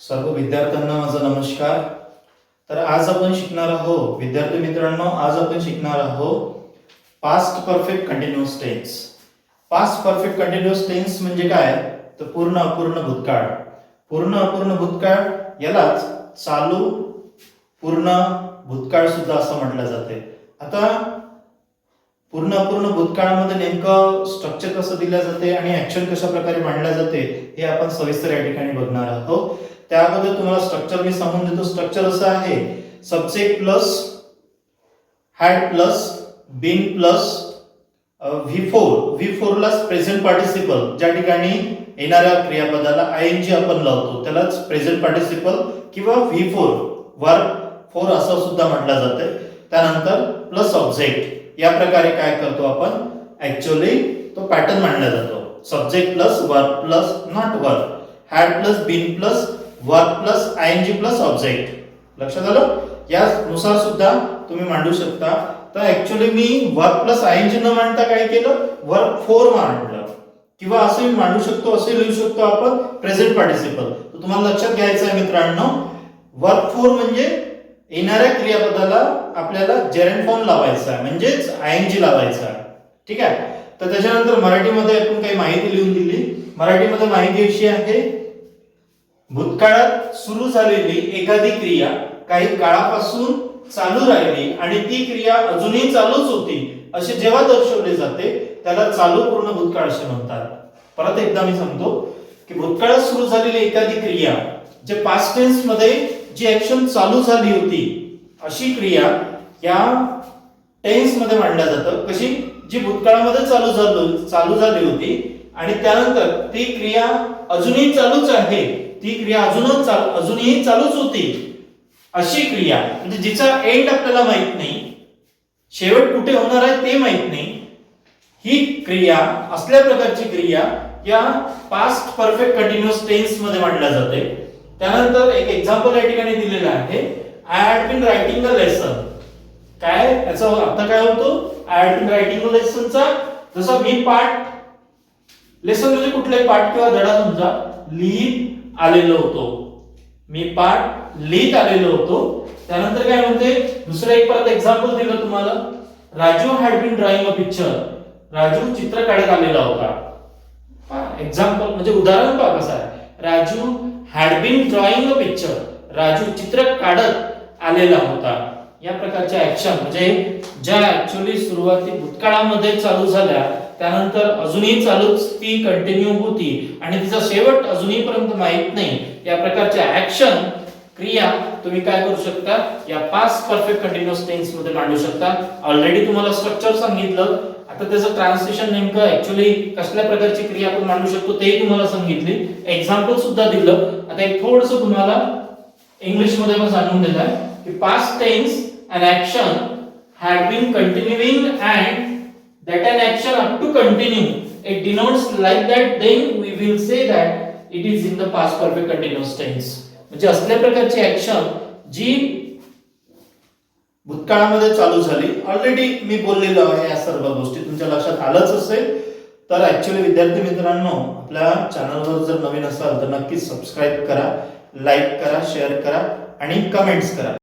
सर्व विद्यार्थ्यांना माझा नमस्कार. तर आज आपण शिकणार आहोत विद्यार्थी मित्रांनो, आज आपण शिकणार आहोत past perfect continuous tense. Past perfect continuous tense म्हणजे काय? तर पूर्ण अपूर्ण भूतकाळ. पूर्ण अपूर्ण भूतकाळ यालाच चालू पूर्ण भूतकाळ सुद्धा असं म्हटलं जाते. आता पूर्ण अपूर्ण भूतकाळामध्ये नेमकं स्ट्रक्चर कसं दिलं जाते आणि ऍक्शन कशा प्रकारे मांडल्या जाते हे आपण सविस्तर या ठिकाणी बघणार आहोत. त्या अगोदर तुम्हाला स्ट्रक्चर मी सांगून देतो. स्ट्रक्चर असं आहे: subject plus had plus been plus V4 ला प्रेझेंट पार्टिसिपल, ज्या ठिकाणी येणाऱ्या क्रियापदाला ING आपण लावतो त्यालाच प्रेझेंट पार्टिसिपल किंवा V4 वर्ब 4 असं सुद्धा म्हटलं जाते. त्यानंतर प्लस ऑब्जेक्ट, या प्रकारे काय करतो आपण, ऍक्च्युअली तो पॅटर्न मांडला जातो. Subject plus verb plus not verb, had plus been plus verb plus ING plus object. लक्षात आलं? यानुसार सुद्धा तुम्ही मांडू शकता. तर ऍक्च्युअली मी वर्ब प्लस ING न मांडता काय केलं, वर्ब 4 मांडलं. किंवा असे मांडू शकतो, असे लिहू शकतो आपण प्रेझेंट पार्टिसिपल. तर तुम्हाला लक्षात घ्यायचं आहे मित्रांनो, वर्ब 4 म्हणजे येणाऱ्या क्रियापदाला आपल्याला जेरेंड फॉर्म लावायचा आहे, म्हणजेच ING लावायचा आहे. ठीक आहे. तर त्याच्यानंतर मराठीमध्ये आपण काही माहिती लिहून दिली. मराठीमध्ये माहिती अशी आहे: भूतकाळात सुरू झालेली एखादी क्रिया काही काळापासून चालू राहिली आणि ती क्रिया अजूनही चालूच होती असे जेव्हा दर्शवले जाते त्याला चालू पूर्ण भूतकाळ असे म्हणतात. परत एकदा मी सांगतो की भूतकाळात सुरू झालेली एखादी क्रिया जे पास्ट टेन्स मध्ये जी ऍक्शन चालू झाली होती अशी क्रिया या टेन्स मध्ये मांडल्या जातं. कशी? जी भूतकाळामध्ये चालू झाली होती आणि त्यानंतर ती क्रिया अजूनही चालूच आहे, ती क्रिया अजूनही चालूच होती अशी क्रिया, म्हणजे जिचा एंड आपल्याला माहित नाही, शेवट कुठे होणार आहे ते माहित नाही, ही क्रिया, असल्या प्रकारची क्रिया या पास्ट परफेक्ट कंटिन्युअस टेन्स मध्ये मांडल्या जाते. त्यानंतर एक एक्झाम्पल या ठिकाणी दिलेलं आहे: I had been writing a lesson. काय याचा अर्थ काय होतो? I had been writing a लेसनचा जसं मी पाठ, लेसन म्हणजे कुठलाही पाठ किंवा धडा तुमचा लिहित आलेलो होतो, मी पाठ लिहित आलेलो होतो. त्यानंतर काय म्हणते, दुसरं एक परत एक्झाम्पल दिलं तुम्हाला: Raju had been drawing a picture. Raju चित्र काढत आलेला होता. एक्झाम्पल म्हणजे उदाहरण पहा कसं आहे. Raju had been drawing a picture, Raju चित्र काढत आलेला होता. या प्रकारच्या ऍक्शन म्हणजे ज्या ऍक्च्युअली सुरुवाती भूतकाळामध्ये चालू झाल्या त्यानंतर अजूनही चालूच ती कंटिन्यू होती आणि तिचा शेवट अजूनही पर्यंत माहित नाही, या प्रकारच्या ऍक्शन क्रिया तुम्ही काय करू शकता, या पास्ट परफेक्ट कंटिन्युअस टेन्स मध्ये मांडू शकता. ऑलरेडी तुम्हाला स्ट्रक्चर सांगितलं. आता त्याचं ट्रान्सलेशन नेमकं ऍक्च्युअली कसल्या प्रकारची क्रिया आपण मांडू शकतो ते तुम्हाला सांगितली, एक्झाम्पल सुद्धा दिलं. आता एक थोडंसं तुम्हाला इंग्लिश मध्ये पण सांगून दिलं आहे की past tense an action had been continuing and that an action up to continue, it denotes like that, then we will say that it is in the past perfect continuous tense. म्हणजे असल्या प्रकारची action जी भूतकाळामध्ये चालू झाली, already मी बोललेलो आहे, या सर्व गोष्टी तुमच्या लक्षात आलंच असेल. तर ऍक्च्युअली विद्यार्थी मित्रांनो, आपल्या चॅनलवर जर नवीन असाल तर नक्कीच सबस्क्राईब करा, लाईक करा, शेअर करा आणि कमेंट्स करा.